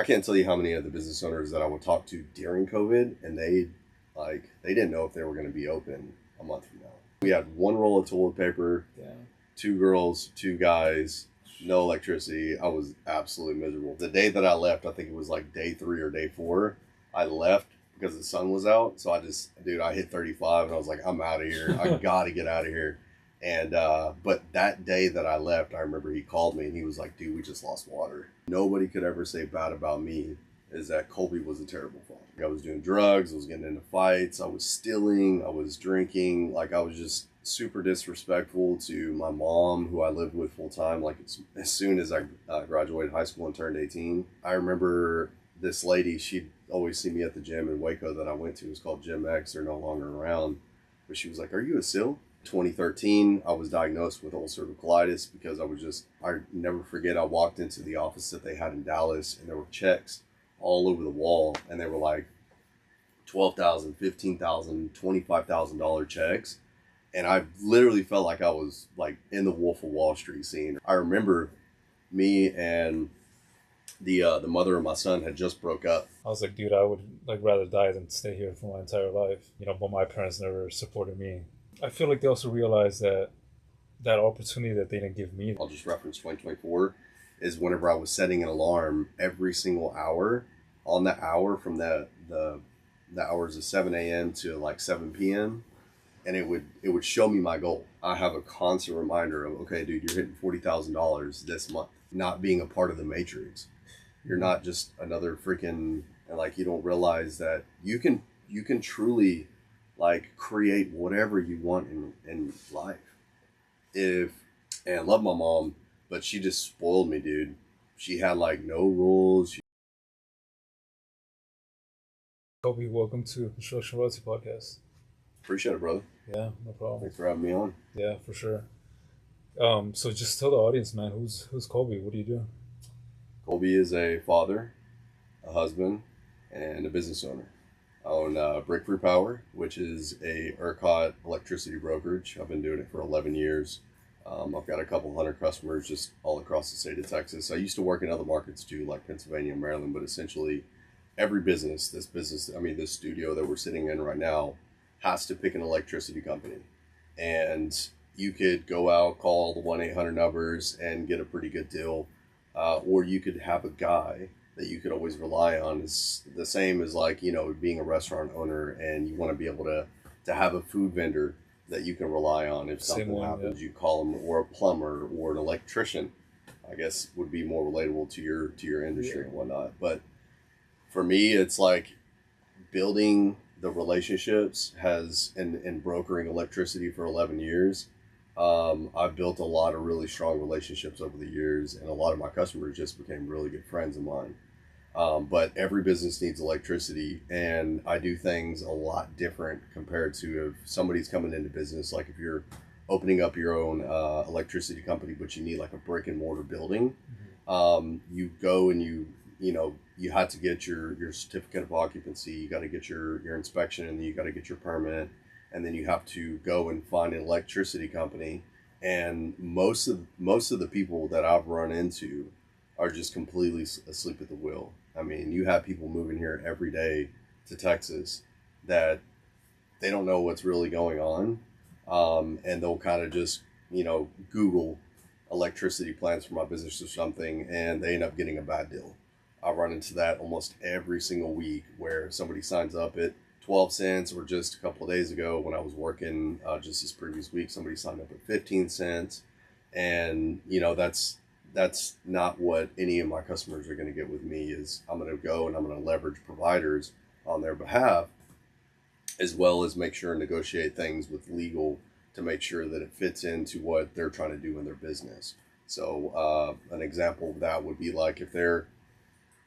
can't tell you how many of the business owners that I would talk to during COVID, and they didn't know if they were going to be open a month from now. We had one roll of toilet paper, Yeah. 2 girls, 2 guys, no electricity. I was absolutely miserable. The day that I left, I think it was like day 3 or day 4, I left because the sun was out. So I hit 35 and I was like, I'm out of here. I got to get out of here. And, but that day that I left, I remember he called me and he was like, dude, we just lost water. Nobody could ever say bad about me is that Colby was a terrible father. I was doing drugs, I was getting into fights, I was stealing, I was drinking, like I was just super disrespectful to my mom, who I lived with full time. Like as soon as I graduated high school and turned 18, I remember this lady, she'd always see me at the gym in Waco that I went to. It was called Gym X, they're no longer around. But she was like, are you a SIL? 2013, I was diagnosed with ulcerative colitis because I never forget, I walked into the office that they had in Dallas and there were checks all over the wall, and they were like $12,000, $15,000, $25,000 checks, and I literally felt like I was like in the Wolf of Wall Street scene. I remember me and the mother of my son had just broke up. I was like, dude, I would like rather die than stay here for my entire life. But my parents never supported me. I feel like they also realized that opportunity that they didn't give me. I'll just reference 2024 is whenever I was setting an alarm every single hour, on the hour from the hours of 7 a.m. to like 7 p.m. and it would show me my goal. I have a constant reminder of, okay, dude, you're hitting $40,000 this month. Not being a part of the matrix. You're not just another freaking, like, you don't realize that you can truly like create whatever you want in life. And I love my mom, but she just spoiled me, dude. She had like no rules. Coby, welcome to Construction Royalty Podcast. Appreciate it, brother. Yeah, no problem. Thanks for having me on. Yeah, for sure. So just tell the audience, man, who's Coby? What do you do? Colby is a father, a husband, and a business owner. I own Brick Free Power, which is a Ercot electricity brokerage. I've been doing it for 11 years. I've got a couple hundred customers just all across the state of Texas. I used to work in other markets too, like Pennsylvania and Maryland, but essentially every business, this studio that we're sitting in right now, has to pick an electricity company. And you could go out, call the 1-800 numbers and get a pretty good deal. Or you could have a guy that you could always rely on. Is the same as like, being a restaurant owner and you want to be able to have a food vendor that you can rely on. If something happens, you call them, or a plumber or an electrician, I guess would be more relatable to your industry and whatnot. But for me, it's like building the relationships and brokering electricity for 11 years. I've built a lot of really strong relationships over the years, and a lot of my customers just became really good friends of mine. But every business needs electricity, and I do things a lot different compared to if somebody's coming into business. Like if you're opening up your own electricity company, but you need like a brick and mortar building, you go and you have to get your certificate of occupancy, you got to get your inspection, and then you got to get your permit, and then you have to go and find an electricity company. And most of the people that I've run into are just completely asleep at the wheel. I mean, you have people moving here every day to Texas that they don't know what's really going on, and they'll kind of just Google electricity plans for my business or something, and they end up getting a bad deal. I run into that almost every single week where somebody signs up at 12 cents, or just a couple of days ago when I was working just this previous week, somebody signed up at 15 cents. And, that's not what any of my customers are going to get with me. Is I'm going to go and I'm going to leverage providers on their behalf, as well as make sure and negotiate things with legal to make sure that it fits into what they're trying to do in their business. So an example of that would be like if they're,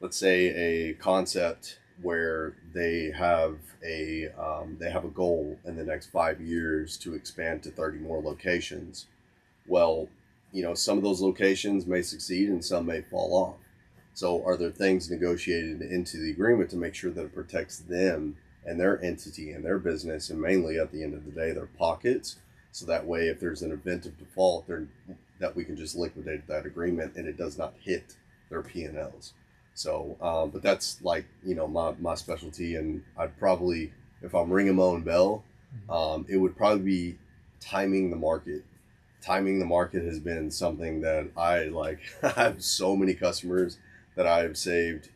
let's say, a concept where they have a goal in the next 5 years to expand to 30 more locations. Well, some of those locations may succeed and some may fall off. So are there things negotiated into the agreement to make sure that it protects them and their entity and their business, and mainly at the end of the day, their pockets? So that way, if there's an event of default, that we can just liquidate that agreement and it does not hit their P&Ls. So, but that's like, my specialty. And I'd probably, if I'm ringing my own bell, it would probably be timing the market. Timing the market has been something that I like. I have so many customers that I've saved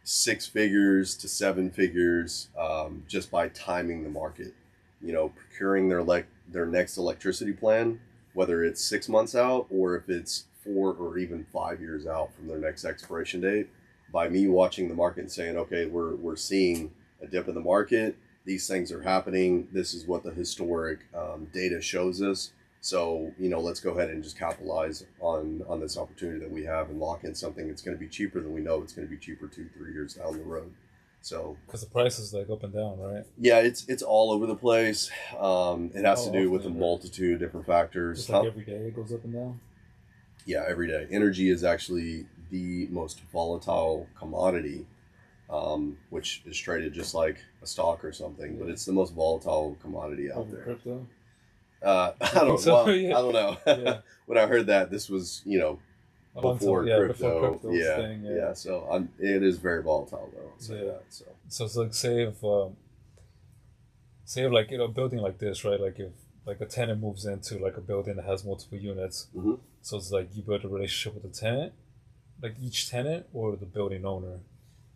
6 figures to 7 figures, just by timing the market. Procuring their next electricity plan, whether it's 6 months out or if it's 4 or even 5 years out from their next expiration date. By me watching the market and saying, okay, we're seeing a dip in the market. These things are happening. This is what the historic data shows us. So, let's go ahead and just capitalize on this opportunity that we have and lock in something that's going to be cheaper than we know it's going to be cheaper 2-3 years down the road. So, because the price is like up and down, right? Yeah, it's all over the place. It has to do with a multitude of different factors. Just like every day it goes up and down? Yeah, every day. Energy is actually the most volatile commodity, which is traded just like a stock or something, but it's the most volatile commodity out there. Crypto? I don't know. I don't know. Yeah. When I heard that, this was, before crypto. Yeah. So it is very volatile though. So it's like say if like a building like this, right? Like if like a tenant moves into like a building that has multiple units, so it's like you build a relationship with the tenant, like each tenant or the building owner.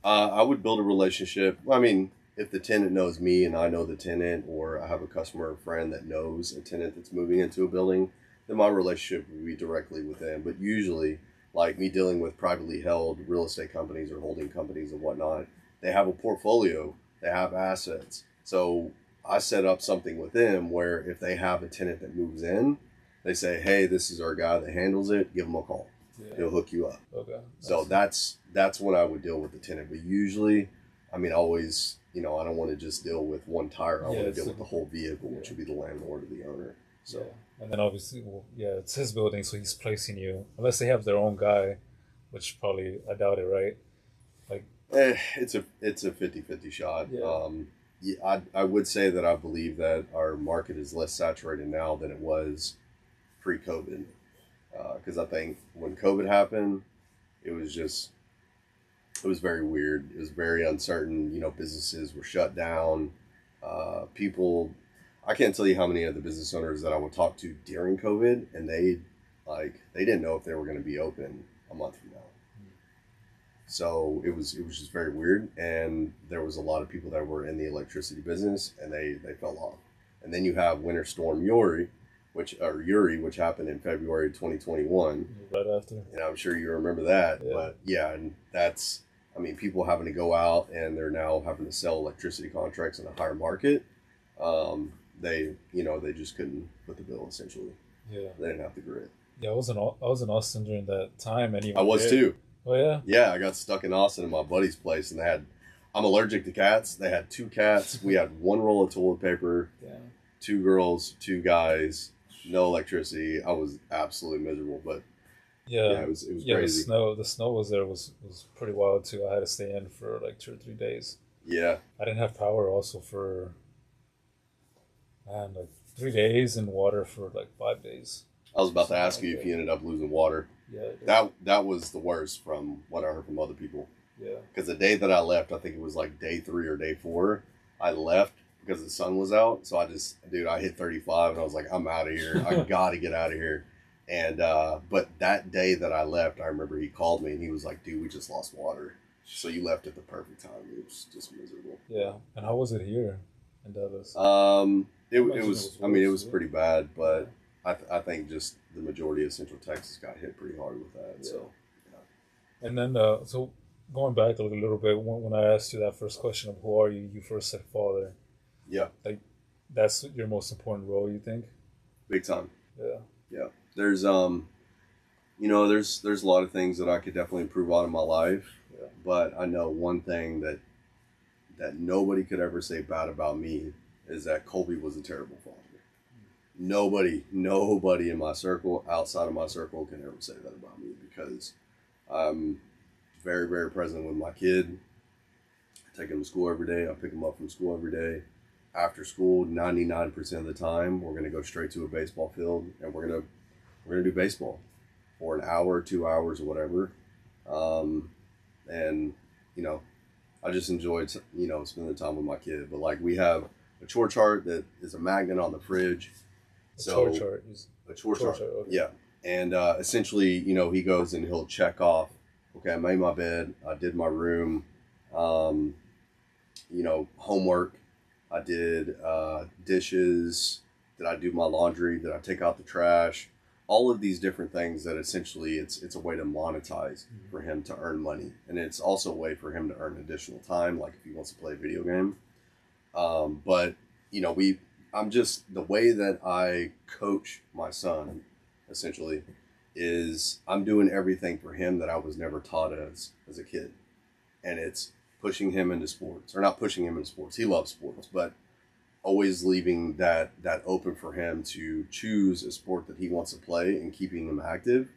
I would build a relationship. I mean, if the tenant knows me and I know the tenant, or I have a customer or friend that knows a tenant that's moving into a building, then my relationship would be directly with them. But usually, like me dealing with privately held real estate companies or holding companies and whatnot, they have a portfolio, they have assets. So I set up something with them where if they have a tenant that moves in, they say, hey, this is our guy that handles it, give him a call. Yeah. He'll hook you up. Okay. So that's when I would deal with the tenant. But usually, I mean, always, I don't want to just deal with one tire. I want to deal with the whole vehicle, which would be the landlord or the owner. So, and then obviously, it's his building, so he's placing you, unless they have their own guy, which probably, I doubt it, right? Like, it's a 50-50 shot. Yeah. I would say that I believe that our market is less saturated now than it was pre-COVID. Because I think when COVID happened, it was very weird. It was very uncertain. Businesses were shut down. People, I can't tell you how many of the business owners that I would talk to during COVID, and they didn't know if they were going to be open a month from now. So it was just very weird. And there was a lot of people that were in the electricity business, and they fell off. And then you have Winter Storm Uri, which happened in February 2021. Right after. And I'm sure you remember that. Yeah. But yeah, and that's, people having to go out and they're now having to sell electricity contracts in a higher market. They just couldn't put the bill essentially. Yeah. They didn't have the grid. Yeah, I was in Austin during that time, and I was too. Oh yeah. Yeah, I got stuck in Austin at my buddy's place, and I'm allergic to cats. They had 2 cats. We had 1 roll of toilet paper. Yeah. 2 girls, 2 guys. No electricity. I was absolutely miserable, but it was crazy. The snow was there was pretty wild too. I had to stay in for like 2 or 3 days. Yeah. I didn't have power also for like 3 days, and water for like 5 days. I was about to ask you if you ended up losing water. Yeah. That was the worst from what I heard from other people. Yeah. Because the day that I left, I think it was like day 3 or day 4, I left because the sun was out. So I hit 35 and I was like, I'm out of here. I got to get out of here. And, but that day that I left, I remember he called me and he was like, dude, we just lost water. So you left at the perfect time. It was just miserable. Yeah. And how was it here in Dallas? It was pretty bad, but I think just the majority of Central Texas got hit pretty hard with that. Yeah. So, yeah. And then, so going back a little bit, when I asked you that first question of who are you, you first said father. Yeah. Like, that's your most important role, you think? Big time. Yeah. Yeah. There's, there's a lot of things that I could definitely improve on in my life. Yeah. But I know one thing that nobody could ever say bad about me is that Colby was a terrible father. Nobody in my circle, outside of my circle, can ever say that about me, because I'm very, very present with my kid. I take him to school every day. I pick him up from school every day. After school, 99% of the time, we're gonna go straight to a baseball field and we're gonna do baseball for an hour, 2 hours, or whatever. and I just enjoyed spending time with my kid. But like we have a chore chart that is a magnet on the fridge. Chore chart is a chore chart. Okay. Yeah, and essentially, he goes and he'll check off. Okay, I made my bed. I did my room. Homework. I did dishes. Did I do my laundry? Did I take out the trash? All of these different things that essentially it's a way to monetize for him to earn money. And it's also a way for him to earn additional time, like if he wants to play a video game. But, I'm just, the way that I coach my son, essentially, is I'm doing everything for him that I was never taught as a kid. And it's pushing him into sports, or not pushing him into sports. He loves sports, but always leaving that open for him to choose a sport that he wants to play and keeping him active,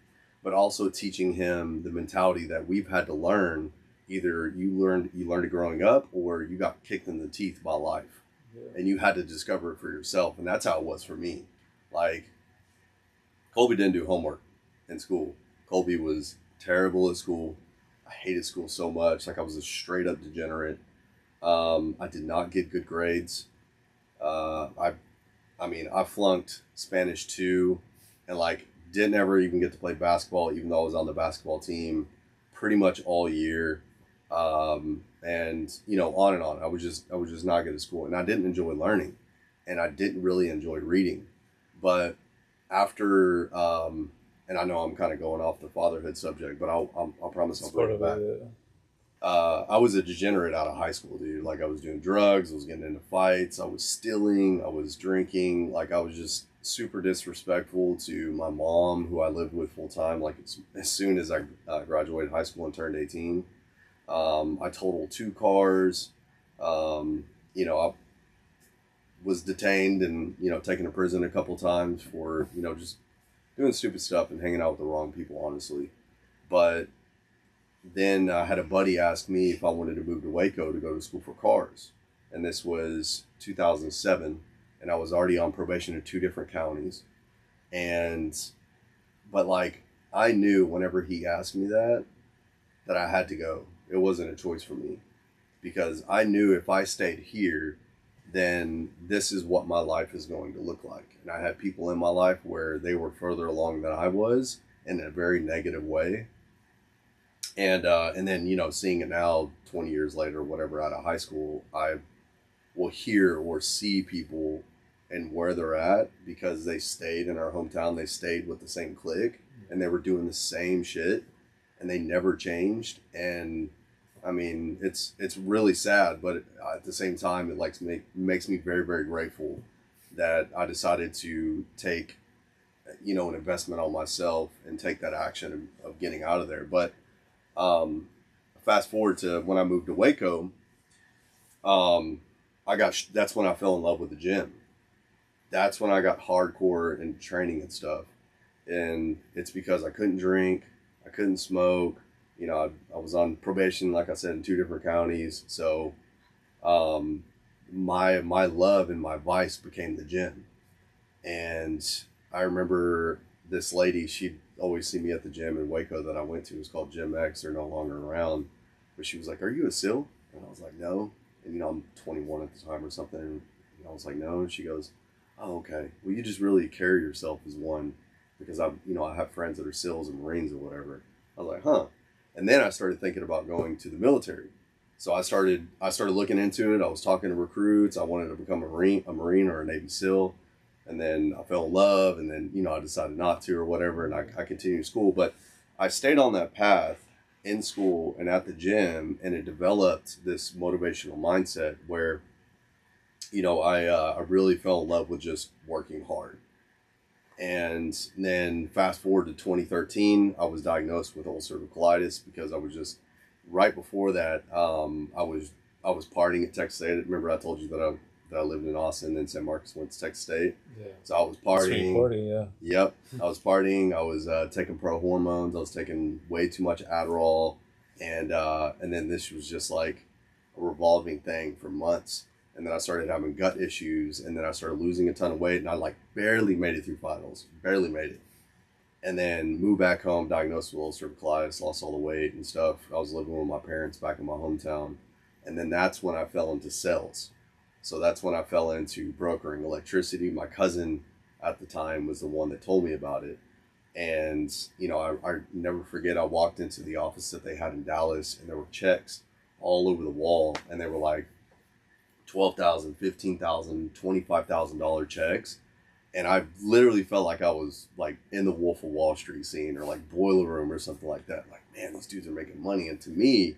but also teaching him the mentality that we've had to learn. Either you learned it growing up, or you got kicked in the teeth by life. Yeah. And you had to discover it for yourself. And that's how it was for me. Like, Colby didn't do homework in school. Colby was terrible at school. I hated school so much. Like, I was a straight up degenerate. I did not get good grades. I flunked Spanish 2 and like didn't ever even get to play basketball, even though I was on the basketball team pretty much all year. And on and on. I was just not good at school, and I didn't enjoy learning, and I didn't really enjoy reading. But after, and I know I'm kind of going off the fatherhood subject, but I'll promise I'll bring it back. I was a degenerate out of high school, dude. Like, I was doing drugs, I was getting into fights, I was stealing, I was drinking. Like, I was just super disrespectful to my mom, who I lived with full time. Like, as soon as I graduated high school and turned 18, I totaled 2 cars. I was detained and, taken to prison a couple times for, just doing stupid stuff and hanging out with the wrong people, honestly. But then I had a buddy ask me if I wanted to move to Waco to go to school for cars. And this was 2007, and I was already on probation in 2 different counties. But like, I knew whenever he asked me that I had to go. It wasn't a choice for me, because I knew if I stayed here, then this is what my life is going to look like. And I had people in my life where they were further along than I was in a very negative way. And then, seeing it now 20 years later, whatever, out of high school, I will hear or see people and where they're at because they stayed in our hometown. They stayed with the same clique and they were doing the same shit and they never changed. And I mean, it's really sad, but at the same time, it makes me very, very grateful that I decided to take, an investment on myself and take that action of getting out of there. But fast forward to when I moved to Waco, that's when I fell in love with the gym. That's when I got hardcore into training and stuff. And it's because I couldn't drink, I couldn't smoke. I was on probation, like I said, in 2 different counties. So, my love and my vice became the gym. And I remember this lady, she'd always see me at the gym in Waco that I went to. It was called Gym X. They're no longer around. But she was like, "Are you a SEAL?" And I was like, "No." And, I'm 21 at the time or something. And I was like, "No." And she goes, "Oh, okay. Well, you just really carry yourself as one, because I have friends that are SEALs and Marines or whatever." I was like, "Huh." And then I started thinking about going to the military. So I started looking into it. I was talking to recruits. I wanted to become a Marine or a Navy SEAL. And then I fell in love, and then, I decided not to or whatever, and I continued school. But I stayed on that path in school and at the gym, and it developed this motivational mindset where, I really fell in love with just working hard. And then fast forward to 2013, I was diagnosed with ulcerative colitis because I was just, right before that, I was partying at Texas State. Remember I told you that I lived in Austin, and San Marcos went to Texas State. Yeah. So I was partying. Yeah. Yep. I was partying. I was taking pro hormones. I was taking way too much Adderall. And then this was just like a revolving thing for months. And then I started having gut issues, and then I started losing a ton of weight, and I barely made it through finals. Barely made it. and then moved back home, diagnosed with ulcerative colitis, lost all the weight and stuff. I was living with my parents back in my hometown. And then that's when I fell into sales. So that's when I fell into brokering electricity. My cousin at the time was the one that told me about it. And, you know, I never forget, I walked into the office that they had in Dallas, and there were checks all over the wall. And they were like $12,000, $15,000, $25,000 checks. And I literally felt like I was like in the Wolf of Wall Street scene, or like Boiler Room or something like that. Like, man, these dudes are making money. And to me,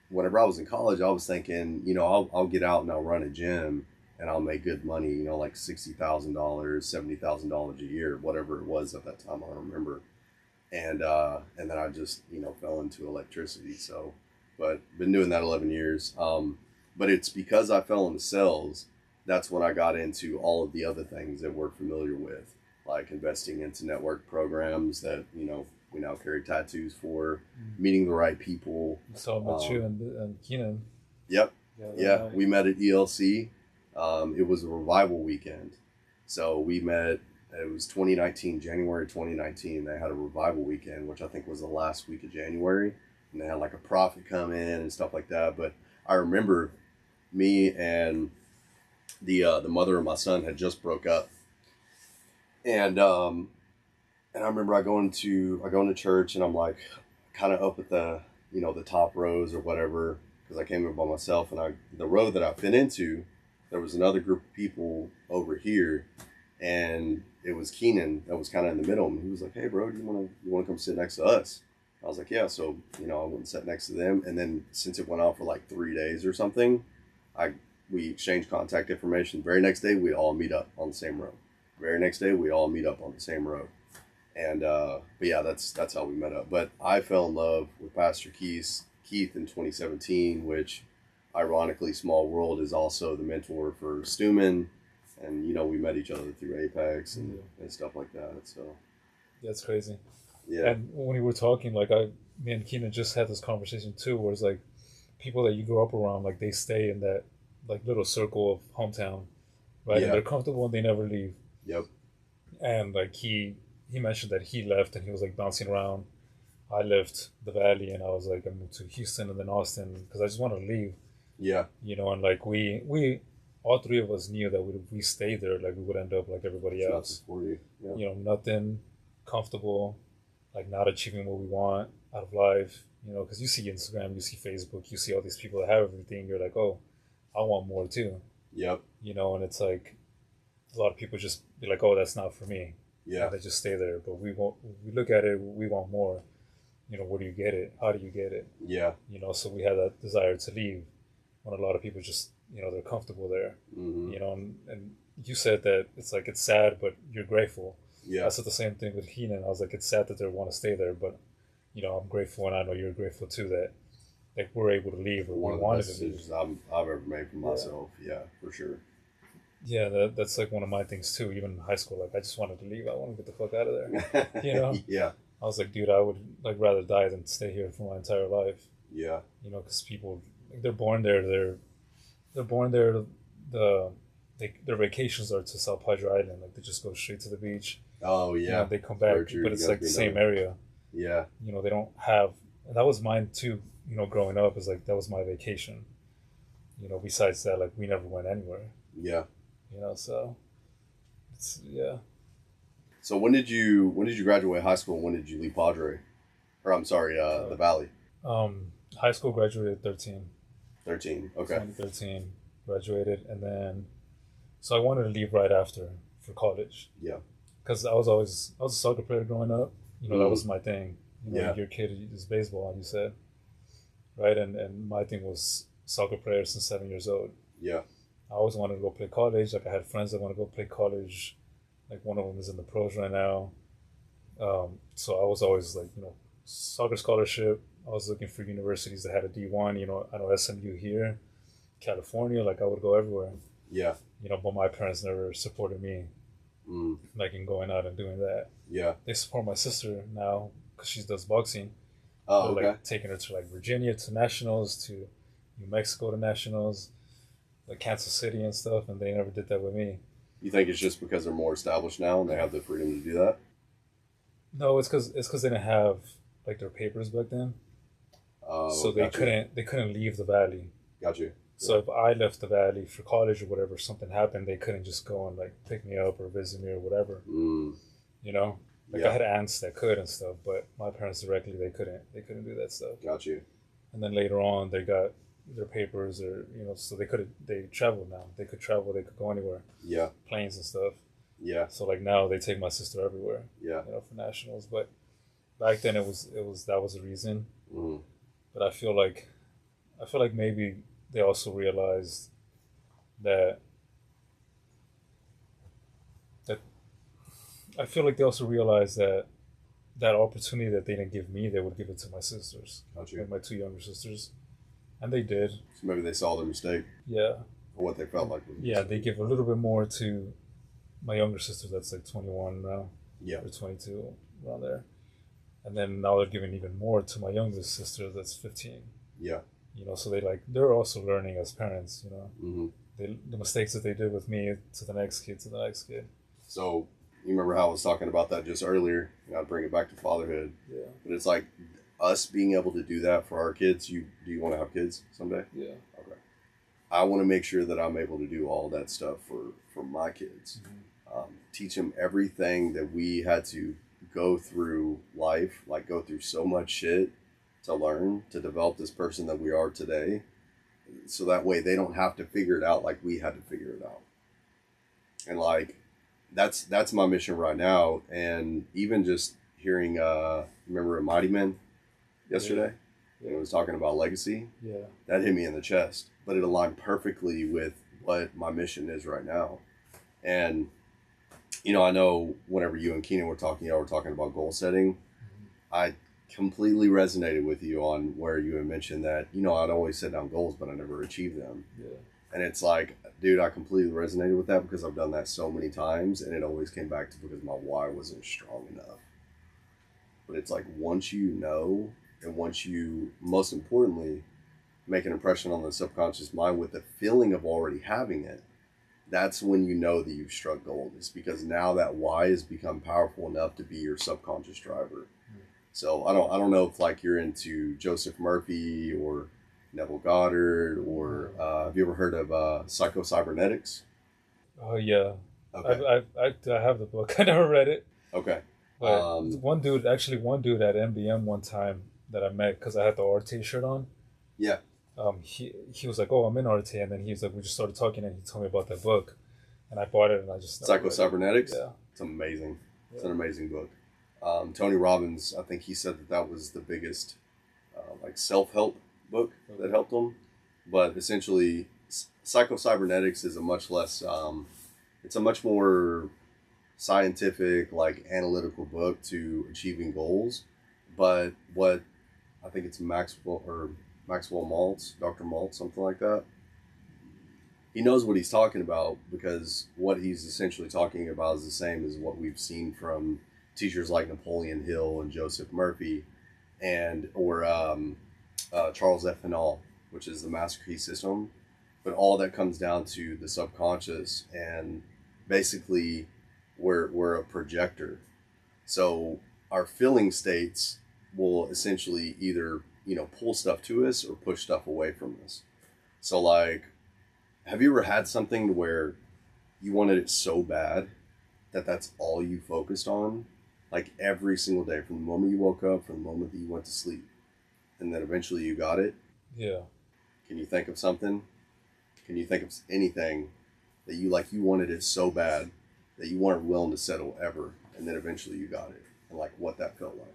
whenever I was in college, I was thinking, you know, I'll get out and I'll run a gym and I'll make good money, you know, like $60,000, $70,000 a year, whatever it was at that time, I don't remember. And then I just, you know, fell into electricity. So, but been doing that 11 years. But it's because I fell into sales, that's when I got into all of the other things that we're familiar with, like investing into network programs that, you know, we now carry tattoos for, meeting the right people. So about you and Keenan. Yep. Yeah. We met at ELC. It was a revival weekend. So we met, it was 2019, January 2019. They had a revival weekend, which I think was the last week of January. And they had like a prophet come in and stuff like that. But I remember me and the mother of my son had just broke up. And I remember I go into church, and I'm like kind of up at the, you know, the top rows or whatever, because I came in by myself, and the row that I fit into, there was another group of people over here, and it was Keenan that was kind of in the middle, and he was like, "Hey bro, do you want to come sit next to us?" I was like, "Yeah." So, you know, I went and sat next to them, and then since it went on for like 3 days or something, we exchanged contact information. Very next day, we all meet up on the same row. Very next day, we all meet up on the same row. And but yeah, that's how we met up. But I fell in love with Pastor Keith in 2017, which ironically, Small World is also the mentor for Stuman, and you know, we met each other through Apex and stuff like that. So that's crazy. Yeah. And when we were talking, like me and Keenan just had this conversation too, where it's like people that you grow up around, like they stay in that like little circle of hometown, right? Yeah. And they're comfortable and they never leave. Yep. And like he mentioned that he left and he was like bouncing around. I left the Valley and I was like, I moved to Houston and then Austin because I just wanted to leave. Yeah. You know, and like we all three of us knew that if we stayed there, like we would end up like everybody else. For you. Yeah. You know, nothing comfortable, like not achieving what we want out of life. You know, because you see Instagram, you see Facebook, you see all these people that have everything. You're like, oh, I want more too. Yep. You know, and it's like a lot of people just be like, oh, that's not for me. Yeah. And they just stay there. But we look at it, we want more. You know, where do you get it? How do you get it? Yeah. You know, so we had that desire to leave when a lot of people just, you know, they're comfortable there. Mm-hmm. You know, and you said that it's like, it's sad, but you're grateful. Yeah. I said the same thing with Heenan. I was like, it's sad that they want to stay there, but, you know, I'm grateful, and I know you're grateful too that like we're able to leave, or one we of the wanted best to leave. decisions I've ever made for myself. Yeah, for sure. Yeah, that's like one of my things too. Even in high school, like I just wanted to leave. I want to get the fuck out of there. You know? Yeah. I was like, dude, I would like rather die than stay here for my entire life. Yeah. You know, because people, like, they're born there. They're born there. Their vacations are to South Padre Island. Like they just go straight to the beach. Oh yeah. You know, they come back, but it's like the same area. Yeah. You know, they don't have. And that was mine too. You know, growing up, is like that was my vacation. You know, besides that, like we never went anywhere. Yeah. You know, so it's So when did you graduate high school? And when did you leave Padre? Or I'm sorry, the Valley. High school graduated 13. 13. Okay. 2013 graduated, and then so I wanted to leave right after for college. Yeah. Because I was a soccer player growing up. You know, that was my thing. You know, your kid is baseball, you said, right? And my thing was soccer player since 7 years old. Yeah. I always wanted to go play college. Like I had friends that want to go play college. Like one of them is in the pros right now. So I was always like, you know, soccer scholarship. I was looking for universities that had a D1. You know, I know SMU here, California. Like I would go everywhere. Yeah. You know, but my parents never supported me, like in going out and doing that. Yeah. They support my sister now because she does boxing. Oh, They're, okay. like taking her to like Virginia to nationals, to New Mexico to nationals, like Kansas City and stuff, and they never did that with me. You think it's just because they're more established now and they have the freedom to do that? No, it's because they didn't have like their papers back then, Oh, so got you. they couldn't leave the valley. Got you. So Yeah. if I left the valley for college or whatever, something happened, they couldn't just go and like pick me up or visit me or whatever. Mm, You know, like I yeah. had aunts that could and stuff, but my parents directly they couldn't do that stuff. Got you. And then later on, they got their papers or so they traveled now. They could travel. They could go anywhere, Yeah. planes and stuff. Yeah. So like now they take my sister everywhere, Yeah. for nationals. But back then it was that was the reason. Mm, But I feel like maybe they also realized that that I feel like they also realized that that opportunity that they didn't give me, they would give it to my sisters, got you. like my two younger sisters, and they did. So maybe they saw their mistake Yeah, or what they felt like was a yeah, they mistake. give a little bit more to my younger sister that's like 21 now Yeah. or 22 around there, and then now they're giving even more to my youngest sister that's 15. Yeah. So they're also learning as parents. Hmm. The mistakes that they did with me to the next kid to the next kid. So you remember how I was talking about that just earlier? I'd bring it back to fatherhood, Yeah, but it's like us being able to do that for our kids. Do you want to have kids someday? yeah. Okay. I want to make sure that I'm able to do all that stuff for my kids. Teach them everything that we had to go through life, like go through so much shit to learn to develop this person that we are today. So that way they don't have to figure it out like we had to figure it out. And like that's my mission right now. And even just hearing remember a Mighty Men yesterday? Yeah. It was talking about legacy. Yeah. That hit me in the chest, but it aligned perfectly with what my mission is right now. And I know whenever you and Keenan were talking, y'all were talking about goal setting. I completely resonated with you on where you had mentioned that, I'd always set down goals, but I never achieved them. Yeah. And it's like, dude, I completely resonated with that because I've done that so many times, and it always came back to because my why wasn't strong enough. But it's like once you know, and once you, most importantly, make an impression on the subconscious mind with the feeling of already having it, that's when you know that you've struck gold. It's because now that why has become powerful enough to be your subconscious driver. So I don't know if like you're into Joseph Murphy or Neville Goddard or have you ever heard of psycho-cybernetics? Oh yeah. Okay. I have the book. I never read it, Okay. but one dude at MBM one time that I met because I had the RT shirt on. Yeah. He was like, "Oh, I'm in RT," and then he was like, "We just started talking," and he told me about that book, and I bought it, and I just never read it. Psycho-cybernetics? Yeah. It's amazing. It's Yeah. an amazing book. Tony Robbins, I think he said that was the biggest like self-help book that helped him. But essentially, psycho-cybernetics is a much less, it's a much more scientific, like analytical book to achieving goals. But what I think it's Maxwell Maltz, Dr. Maltz, something like that. He knows what he's talking about because what he's essentially talking about is the same as what we've seen from teachers like Napoleon Hill and Joseph Murphy or Charles F. Hannall, which is the master key system. But all that comes down to the subconscious, and basically we're a projector. So our feeling states will essentially either pull stuff to us or push stuff away from us. So like, have you ever had something where you wanted it so bad that that's all you focused on, like every single day, from the moment you woke up, from the moment that you went to sleep, and then eventually you got it? Yeah. Can you think of something? Can you think of anything that you wanted it so bad that you weren't willing to settle ever, and then eventually you got it, and like what that felt like?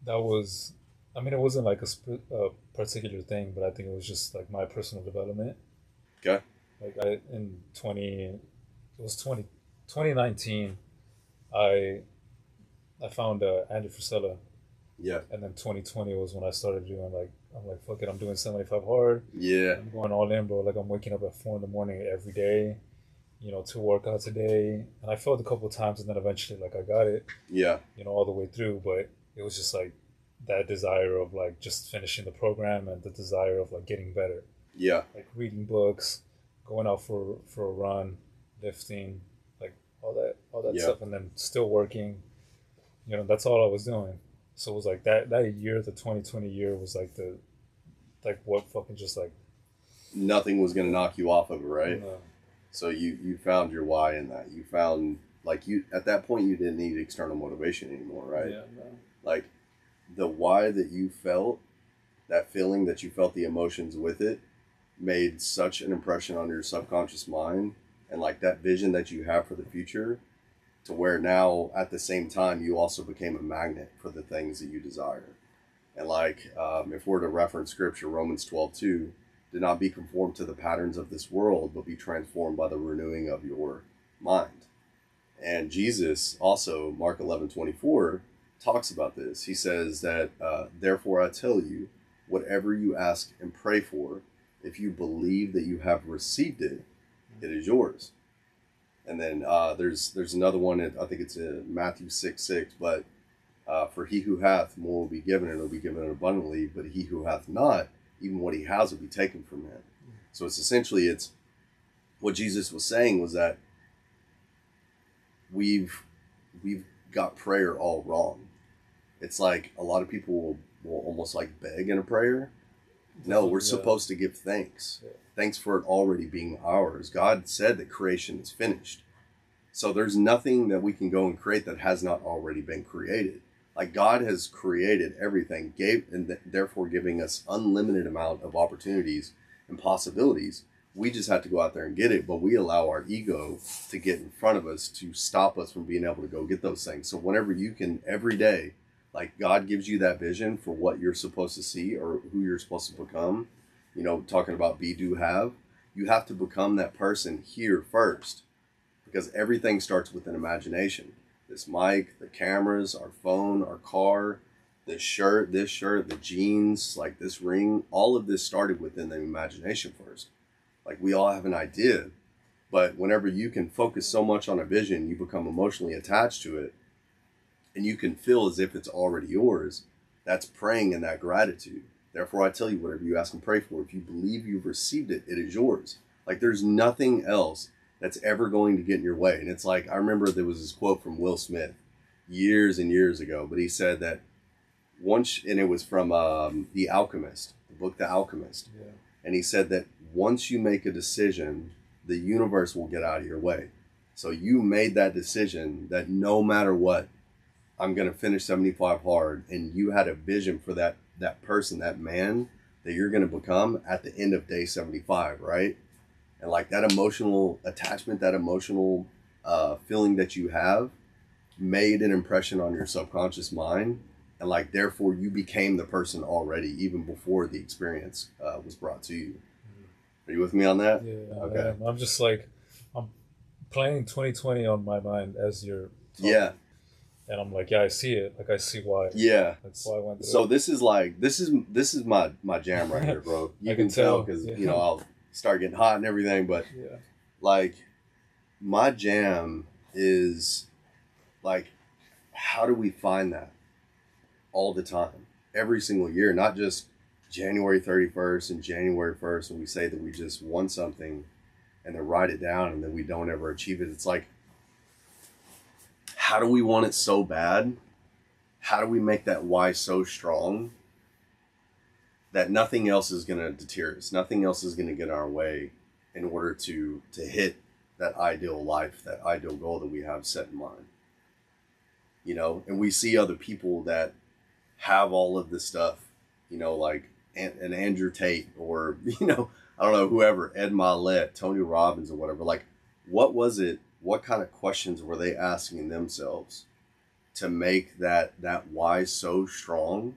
That was, I mean, it wasn't like a particular thing, but I think it was just like my personal development. Okay. Like in 2019, I found Andy Frisella, Yeah. and then 2020 was when I started doing I'm like, fuck it, I'm doing 75 hard. Yeah. I'm going all in, bro. Like I'm waking up at 4 in the morning every day, to workouts a day. And I failed a couple of times, and then eventually like I got it, Yeah. all the way through. But it was just like that desire of like just finishing the program and the desire of like getting better, Yeah. like reading books, going out for a run, lifting, like all that Yeah. stuff, and then still working, You know, that's all I was doing. So it was like that year, the 2020 year, was like the like what fucking just like Nothing was going to knock you off of it, right? no. So you found your why in that. You found, like, you at that point you didn't need external motivation anymore, right? Yeah, no. Like the why that you felt, that feeling that you felt, the emotions with it, made such an impression on your subconscious mind, and like that vision that you have for the future, to where now at the same time you also became a magnet for the things that you desire. And like, if we're to reference scripture, Romans 12:2, do not be conformed to the patterns of this world, but be transformed by the renewing of your mind. And Jesus also, Mark 11:24, talks about this. He says that, therefore I tell you, whatever you ask and pray for, if you believe that you have received it, it is yours. And then there's another one, I think it's in Matthew 6:6, but for he who hath, more will be given, and it will be given abundantly, but he who hath not, even what he has will be taken from him. So it's essentially, it's what Jesus was saying was that we've got prayer all wrong. It's like a lot of people will almost like beg in a prayer. No, we're supposed to give thanks. Yeah. Thanks for it already being ours. God said that creation is finished. So there's nothing that we can go and create that has not already been created. Like God has created everything, therefore giving us unlimited amount of opportunities and possibilities. We just have to go out there and get it, but we allow our ego to get in front of us to stop us from being able to go get those things. So whenever you can, every day, like God gives you that vision for what you're supposed to see or who you're supposed to become, you know, talking about be, do, have, you have to become that person here first, because everything starts with an imagination. This mic, the cameras, our phone, our car, this shirt, the jeans, like this ring, all of this started within the imagination first. Like we all have an idea, but whenever you can focus so much on a vision, you become emotionally attached to it, and you can feel as if it's already yours. That's praying in that gratitude. Therefore, I tell you, whatever you ask and pray for, if you believe you've received it, it is yours. Like there's nothing else that's ever going to get in your way. And it's like, I remember there was this quote from Will Smith years and years ago, but he said that once, and it was from The Alchemist, the book The Alchemist. Yeah. And he said that once you make a decision, the universe will get out of your way. So you made that decision that no matter what, I'm going to finish 75 hard. And you had a vision for that person, that man that you're going to become at the end of day 75, right? And like that emotional attachment, that emotional feeling that you have made an impression on your subconscious mind. And like, therefore you became the person already, even before the experience was brought to you. Are you with me on that? Yeah. Okay. I'm just like, I'm playing 2020 on my mind as you're talking. Yeah. And I'm like, yeah, I see it. Like I see why. Yeah. That's why I went through So it. this is my jam right here, bro. You I can tell because yeah. you know I'll start getting hot and everything, but Yeah. like my jam is like, how do we find that all the time, every single year, not just January 31st and January 1st when we say that we just won something and then write it down and then we don't ever achieve it. It's like, how do we want it so bad? How do we make that why so strong that nothing else is going to deter us? Nothing else is going to get in our way in order to hit that ideal life, that ideal goal that we have set in mind. You know, and we see other people that have all of this stuff, you know, like an Andrew Tate or, you know, I don't know, whoever, Ed Milet, Tony Robbins or whatever. Like, what was it? What kind of questions were they asking themselves to make that why so strong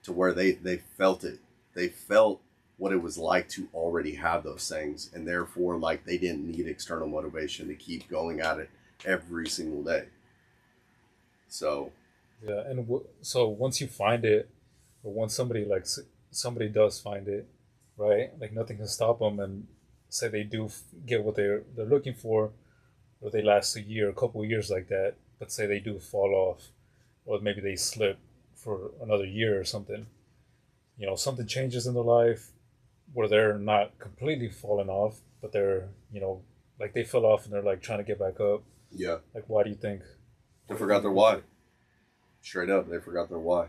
to where they felt it? They felt what it was like to already have those things, and therefore, like, they didn't need external motivation to keep going at it every single day. So Yeah, and so once you find it, or once somebody does find it, right? Like nothing can stop them, and say they do get what they're looking for, or they last a year, a couple of years like that. But say they do fall off, or maybe they slip for another year or something. You know, something changes in their life where they're not completely falling off, but they're, you know, like they fell off and they're like trying to get back up. yeah, Like, why do you think? they forgot their why. Straight up, they forgot their why.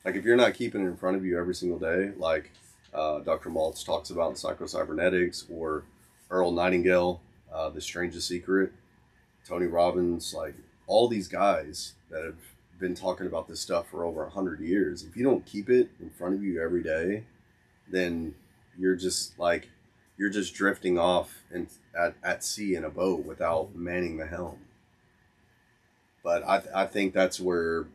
Like, if you're not keeping it in front of you every single day, like Dr. Maltz talks about in Psycho-Cybernetics, or Earl Nightingale, The Strangest Secret, Tony Robbins, like all these guys that have been talking about this stuff for over 100 years, if you don't keep it in front of you every day, then you're just drifting off at sea in a boat without manning the helm. But I think that's where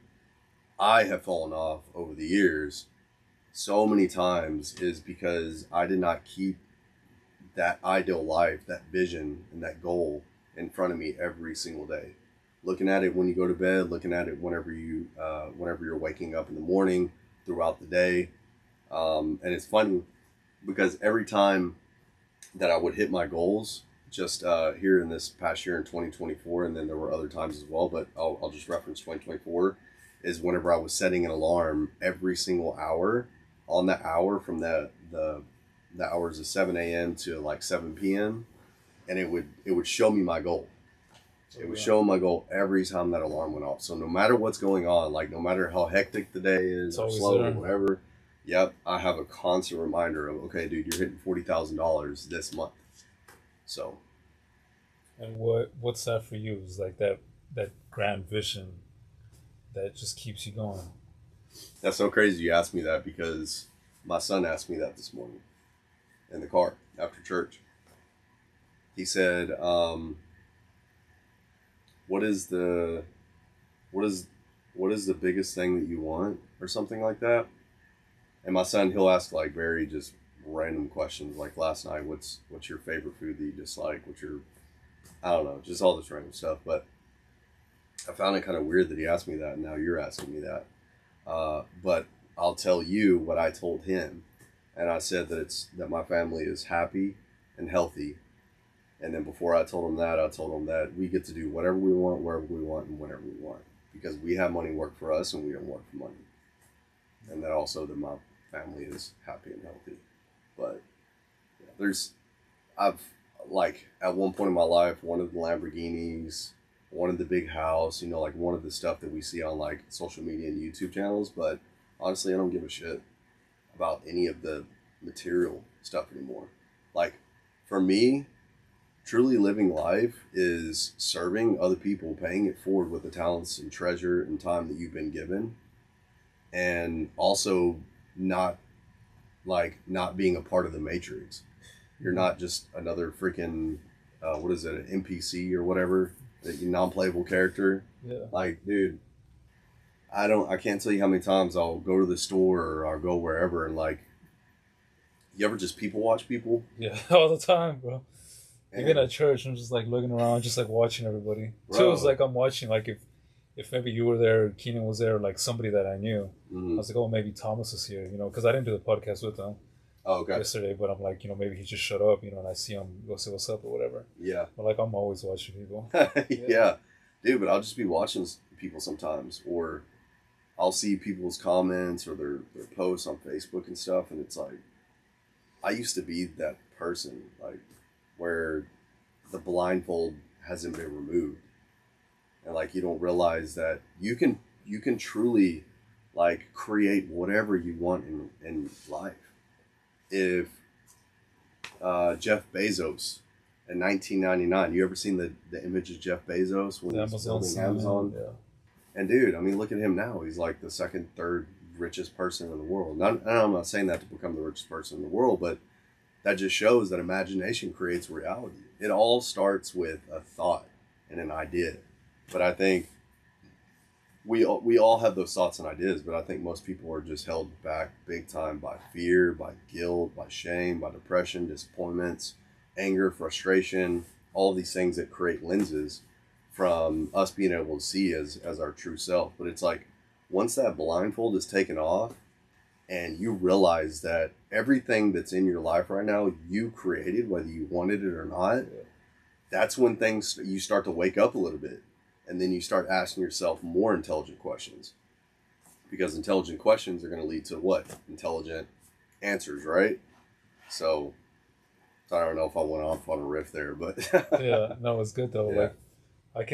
I have fallen off over the years so many times, is because I did not keep that ideal life, that vision, and that goal in front of me every single day. Looking at it when you go to bed, looking at it whenever you're waking up in the morning, throughout the day. And it's funny because every time that I would hit my goals, just here in this past year in 2024, and then there were other times as well, but I'll just reference 2024, is whenever I was setting an alarm every single hour, on the hour from the hours of 7 a.m. to like 7 p.m., and it would show me my goal. It would show my goal every time that alarm went off. So no matter what's going on, like no matter how hectic the day is or slow or whatever, yep, I have a constant reminder of, okay, dude, you're hitting $40,000 this month. So. And what's that for you? Is like that grand vision that just keeps you going. That's so crazy you asked me that, because my son asked me that this morning in the car after church. He said, what is the biggest thing that you want, or something like that? And my son, he'll ask like very just random questions, like last night, what's your favorite food that you dislike? I don't know, just all this random stuff. But I found it kind of weird that he asked me that, and now you're asking me that. But I'll tell you what I told him, and I said that my family is happy and healthy. And then before I told him that we get to do whatever we want, wherever we want, and whenever we want, because we have money work for us and we don't work for money. And that also that my family is happy and healthy. But yeah, I've like at one point in my life wanted the Lamborghinis, wanted the big house, like one of the stuff that we see on like social media and YouTube channels. But honestly, I don't give a shit about any of the material stuff anymore. Like for me, truly living life is serving other people, paying it forward with the talents and treasure and time that you've been given, and also not being a part of the matrix. You're not just another freaking an NPC or whatever, that non-playable character. Yeah. Like, dude, I can't tell you how many times I'll go to the store or I'll go wherever, and like, you ever just people watch people? Yeah, all the time, bro. Even at church, I'm just like looking around, just like watching everybody. Bro. So it was like I'm watching, like if maybe you were there, Keenan was there, like somebody that I knew. Mm-hmm. I was like, oh, maybe Thomas is here, because I didn't do the podcast with him yesterday. But I'm like, maybe he just showed up, and I see him, go say what's up or whatever. Yeah. But like I'm always watching people. Yeah, dude. But I'll just be watching people sometimes, or I'll see people's comments or their posts on Facebook and stuff, and it's like, I used to be that person, like, where the blindfold hasn't been removed, and like you don't realize that you can truly like create whatever you want in life. If Jeff Bezos in 1999, you ever seen the image of Jeff Bezos when he was building Amazon? Yeah. And dude, I mean, look at him now. He's like the second, third richest person in the world. I'm not saying that to become the richest person in the world, but that just shows that imagination creates reality. It all starts with a thought and an idea. But I think we all have those thoughts and ideas, but I think most people are just held back big time by fear, by guilt, by shame, by depression, disappointments, anger, frustration, all these things that create lenses from us being able to see as our true self. But it's like, once that blindfold is taken off, and you realize that everything that's in your life right now, you created, whether you wanted it or not, that's when you start to wake up a little bit. And then you start asking yourself more intelligent questions. Because intelligent questions are going to lead to what? Intelligent answers, right? So I don't know if I went off on a riff there, but... Yeah, no, it's good though. Yeah. Like,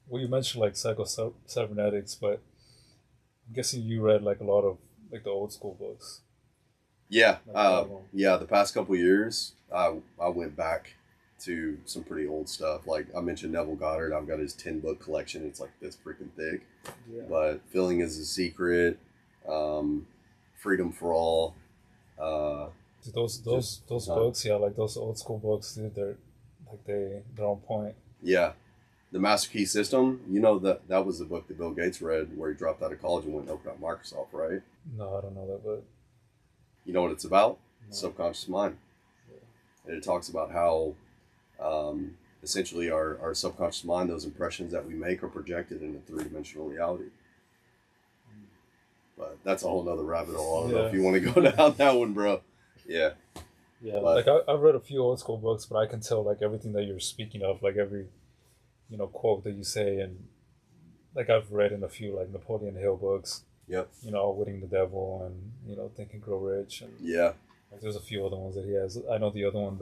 well, you mentioned like psycho-cybernetics, but I'm guessing you read like a lot of like the old school books. Yeah, Like that one. yeah. The past couple years, I went back to some pretty old stuff. Like I mentioned Neville Goddard. I've got his 10 book collection. It's like this freaking thick. Yeah. But Feeling is a Secret, Freedom for All. Dude, those books, yeah, like those old school books, dude, they're like they're on point. Yeah, the Master Key System. You know that was the book that Bill Gates read, where he dropped out of college and went and opened up Microsoft, right? No, I don't know that, but You know what it's about? no. Subconscious mind. Yeah. And it talks about how essentially our subconscious mind, those impressions that we make, are projected into three-dimensional reality. But that's a whole nother rabbit hole. I don't know if you want to go down that one, bro. Yeah. Yeah, But- like I've read a few old school books, but I can tell like everything that you're speaking of, like every, quote that you say, and like I've read in a few like Napoleon Hill books, Yep. Outwitting the Devil and Think and Grow Rich, and Yeah. like there's a few other ones that he has. I know the other one,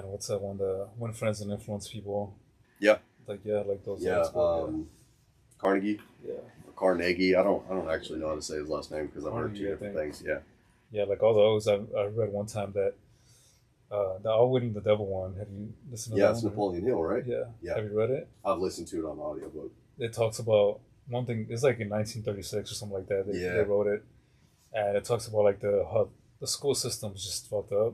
what's that one? The Win Friends and Influence People. Yeah. Like like those. Yeah. old school, Carnegie. yeah. Or Carnegie. I don't actually know how to say his last name because I've heard Carnegie, two I different think. things. Yeah. Yeah, like all those. I read one time that the Outwitting the Devil one. Have you listened to Yeah, that it's one? Napoleon Hill, right? Yeah. Yeah. Have you read it? I've listened to it on audiobook. It talks about one thing. It's like in 1936 or something like that. They wrote it, and it talks about like how the school system's just fucked up.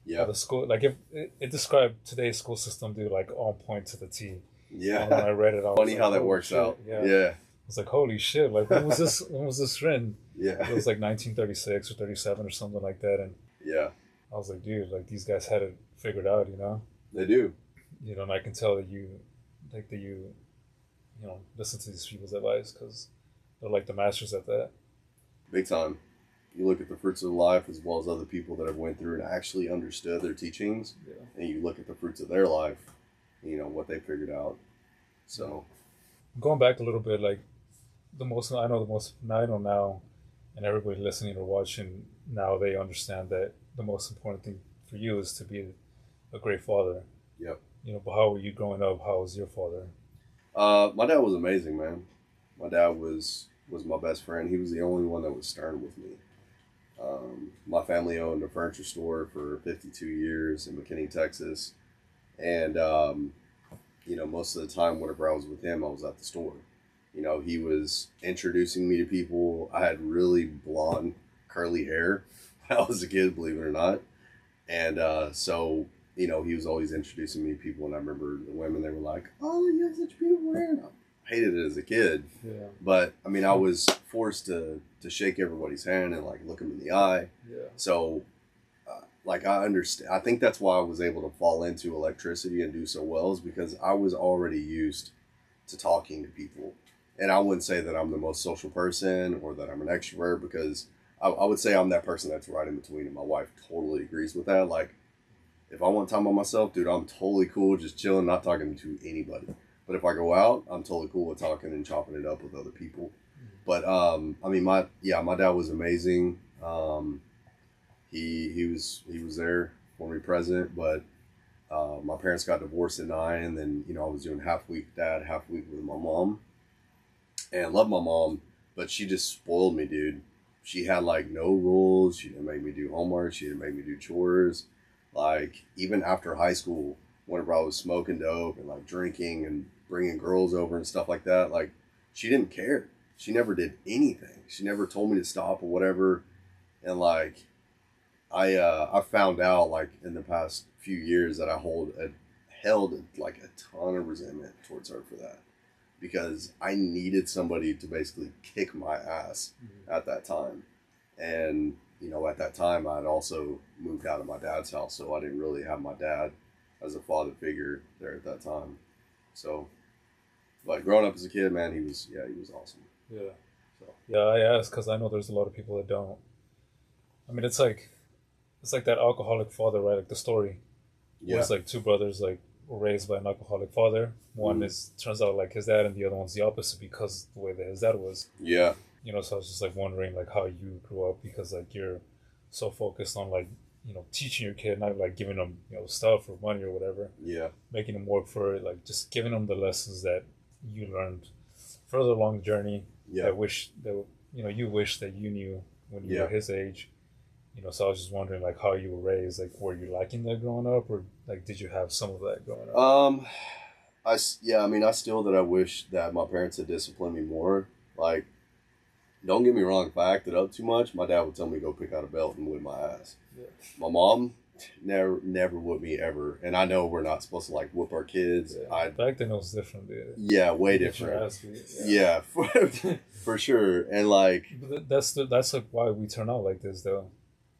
Yeah. The school, like if it described today's school system, dude, like on point to the T. Yeah. And when I read it, I was Funny like, how that holy works shit. out. Yeah. Yeah. I was like, holy shit! Like when was this? When was this written? Yeah. It was like 1936 or 37 or something like that, and Yeah. I was like, dude, like these guys had it figured out, They do. And I can tell that you listen to these people's advice because they're like the masters at that. Big time. You look at the fruits of life as well as other people that have went through and actually understood their teachings, Yeah. and you look at the fruits of their life, what they figured out. So Going back a little bit, like I know now, and everybody listening or watching now, they understand that the most important thing for you is to be a great father. Yep. But how were you growing up? How was your father? my dad was amazing, man. My dad was my best friend. He was the only one that was stern with me. My family owned a furniture store for 52 years in McKinney, Texas. And, most of the time, whenever I was with him, I was at the store. He was introducing me to people. I had really blonde, curly hair when I was a kid, believe it or not. And so, he was always introducing me to people. And I remember the women, they were like, oh, you have such beautiful hair. And I hated it as a kid. Yeah. But, I was forced to shake everybody's hand and, look them in the eye. Yeah. So, I understand. I think that's why I was able to fall into electricity and do so well, is because I was already used to talking to people. And I wouldn't say that I'm the most social person or that I'm an extrovert, because I would say I'm that person that's right in between. And my wife totally agrees with that. Like, if I want time by myself, dude, I'm totally cool just chilling, not talking to anybody. But if I go out, I'm totally cool with talking and chopping it up with other people. But, my dad was amazing. He was there for me present, but my parents got divorced at 9, and then I was doing half week dad, half week with my mom, and loved my mom, but she just spoiled me, dude. She had no rules. She didn't make me do homework. She didn't make me do chores. Even after high school, whenever I was smoking dope and drinking and bringing girls over and stuff like that, she didn't care. She never did anything. She never told me to stop or whatever, and I found out in the past few years that I held a ton of resentment towards her for that, because I needed somebody to basically kick my ass at that time. And at that time I had also moved out of my dad's house, so I didn't really have my dad as a father figure there at that time. So, but growing up as a kid, man, he was awesome. Yeah. So. Yeah, I asked because I know there's a lot of people that don't. I mean, it's like that alcoholic father, right? Like the story. Yeah. Where it's two brothers were raised by an alcoholic father. One turns out his dad, and the other one's the opposite because the way that his dad was. Yeah. So I was just wondering how you grew up, because you're so focused on teaching your kid, not like giving them, stuff or money or whatever, Yeah. making them work for it, like just giving them the lessons that you learned further along the journey Yeah. that you wish that you knew when you Yeah. were his age. So I was just wondering, like, how you were raised. Like, were you liking that growing up, or like, did you have some of that growing up? I mean, I still that I wish that my parents had disciplined me more. Like, don't get me wrong, if I acted up too much, my dad would tell me to go pick out a belt and whip my ass. Yeah. My mom never whipped me ever. And I know we're not supposed to like whip our kids. Yeah. Back then it was different, dude. Yeah, way different. Yeah, for sure. And like, but that's like why we turn out like this, though.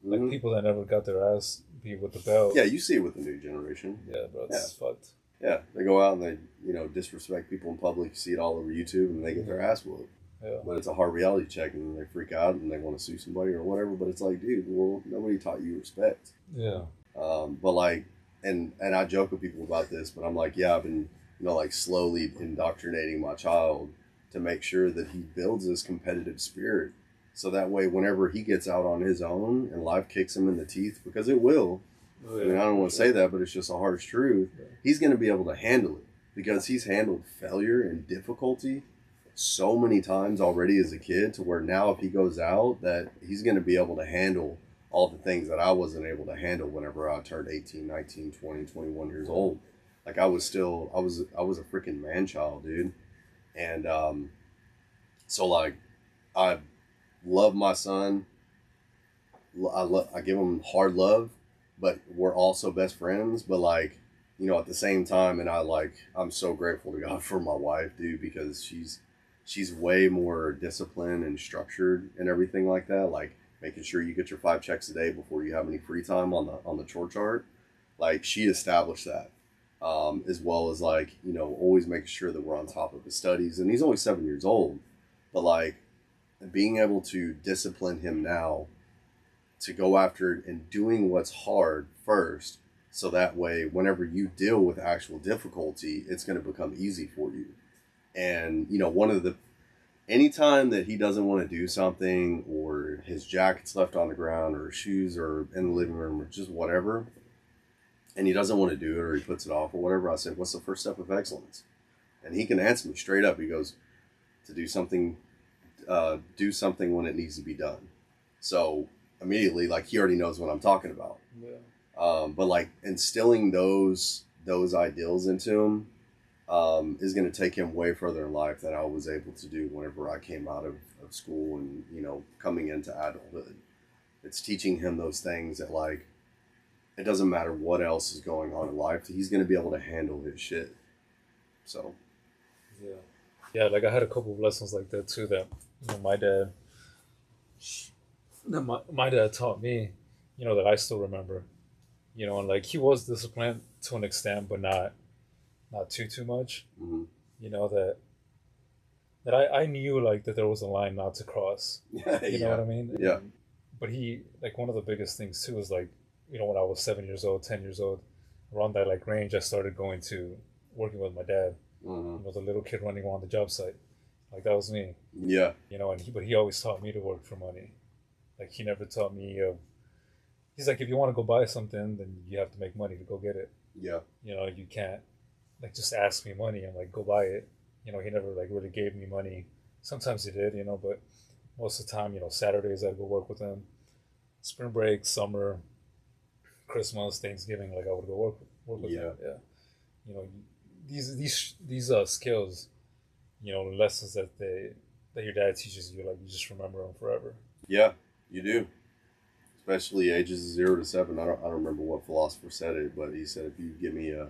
Like people that never got their ass beat with the belt. Yeah, you see it with the new generation. Yeah, bro, it's fucked. Yeah, they go out and they disrespect people in public. You see it all over YouTube, and they get their ass whooped. Yeah. But it's a hard reality check, and they freak out and they want to sue somebody or whatever. But it's like, dude, well, nobody taught you respect. Yeah. But like, and I joke with people about this, but I'm like, yeah, I've been like slowly indoctrinating my child to make sure that he builds this competitive spirit. So that way, whenever he gets out on his own and life kicks him in the teeth, because it will, I mean, I don't want to say that, but it's just a harsh truth, he's going to be able to handle it because he's handled failure and difficulty so many times already as a kid to where now if he goes out that he's going to be able to handle all the things that I wasn't able to handle whenever I turned 18, 19, 20, 21 years old. Like I was a freaking man child, dude. And so like I love my son. I give him hard love, but we're also best friends. But like, at the same time, and I'm so grateful to God for my wife, dude, because she's way more disciplined and structured and everything like that. Like making sure you get your 5 checks a day before you have any free time on the chore chart. Like she established that, as well as like always making sure that we're on top of his studies. And he's only 7 years old, but like being able to discipline him now to go after it and doing what's hard first, so that way whenever you deal with actual difficulty, it's going to become easy for you. And anytime that he doesn't want to do something, or his jacket's left on the ground, or his shoes are in the living room, or just whatever, and he doesn't want to do it, or he puts it off or whatever, I said, what's the first step of excellence? And he can answer me straight up. He goes, to do something when it needs to be done. So immediately, like, he already knows what I'm talking about. Yeah. But like instilling those ideals into him is going to take him way further in life than I was able to do whenever I came out of school and coming into adulthood. It's teaching him those things that like it doesn't matter what else is going on in life, he's going to be able to handle his shit. So yeah, like I had a couple of lessons like that too that my dad taught me, that I still remember, and like he was disciplined to an extent, but not too much. Mm-hmm. That I knew like that there was a line not to cross. You know what I mean? Yeah. But he, like, one of the biggest things too is like, when I was 7 years old, 10 years old, around that like range, I started working with my dad. Mm-hmm. The little kid running around the job site. Like that was me. Yeah. But he always taught me to work for money. Like he never taught me. He's like, if you want to go buy something, then you have to make money to go get it. Yeah. You can't like just ask me money and like go buy it. He never like really gave me money. Sometimes he did, but most of the time, Saturdays I'd go work with him. Spring break, summer, Christmas, Thanksgiving, like I would go work with him. Yeah. These skills, lessons that your dad teaches you, like you just remember them forever. Yeah, you do. Especially ages 0 to 7. I don't remember what philosopher said it, but he said if you give me a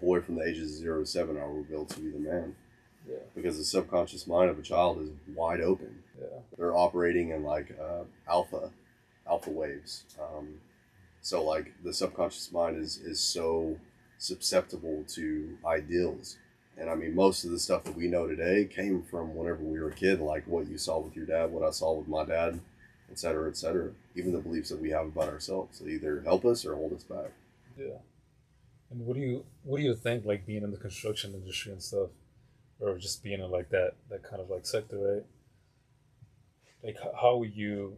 boy from the ages of 0 to 7, I will reveal to you the man. Yeah. Because the subconscious mind of a child is wide open. Yeah. They're operating in like alpha waves. So like the subconscious mind is so susceptible to ideals. And I mean, most of the stuff that we know today came from whenever we were a kid, like what you saw with your dad, what I saw with my dad, et cetera, et cetera. Even the beliefs that we have about ourselves. They either help us or hold us back. Yeah. And what do you think, like being in the construction industry and stuff, or just being in like that kind of like sector, right? Like how would you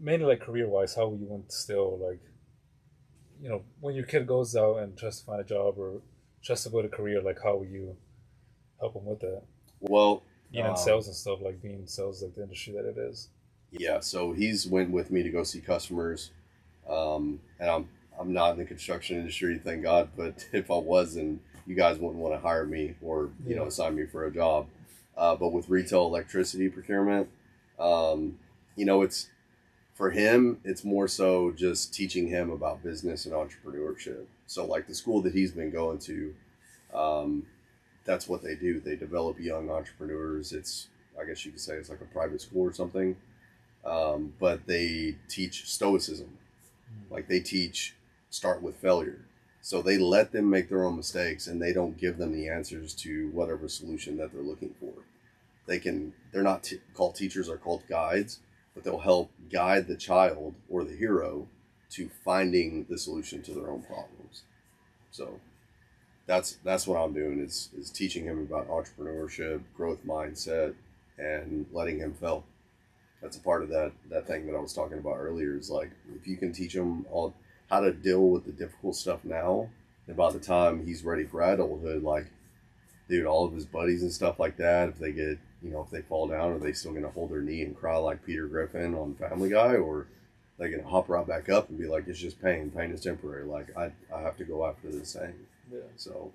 mainly like career wise, how you want to still like, when your kid goes out and tries to find a job or tries to build a career, like how will you help them with that? Well, Being in sales and stuff, like being in sales, like the industry that it is. yeah. So he's went with me to go see customers, and I'm not in the construction industry, thank God. But if I was, then you guys wouldn't want to hire me or Yeah. assign me for a job. But with retail electricity procurement, it's for him. It's more so just teaching him about business and entrepreneurship. So like the school that he's been going to, um, that's what they do. They develop young entrepreneurs. It's, I guess you could say, it's like a private school or something. But they teach stoicism. Like they teach start with failure. So they let them make their own mistakes and they don't give them the answers to whatever solution that they're looking for. They're not called teachers, are called guides, but they'll help guide the child or the hero to finding the solution to their own problems. So that's what I'm doing is teaching him about entrepreneurship, growth mindset, and letting him fail. That's a part of that thing that I was talking about earlier. Is like if you can teach him all how to deal with the difficult stuff now, and by the time he's ready for adulthood, like dude, all of his buddies and stuff like that, if they get if they fall down, are they still gonna hold their knee and cry like Peter Griffin on Family Guy, or they gonna hop right back up and be like, it's just pain. Pain is temporary. Like I have to go after this thing. Yeah. So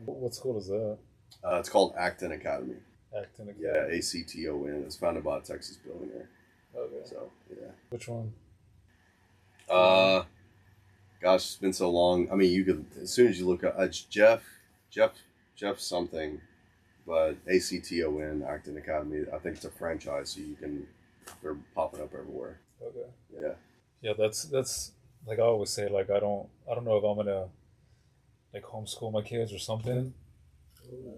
What school is that? it's called Acton Academy. Acting again. Yeah, ACTON. It's founded by a Texas billionaire. Okay. So yeah. Which one? Gosh, it's been so long. I mean, you could as soon as you look up, it's Jeff something, but ACTON Acton Academy. I think it's a franchise, so they're popping up everywhere. Okay. Yeah. Yeah, that's like I always say, like I don't know if I'm gonna like homeschool my kids or something.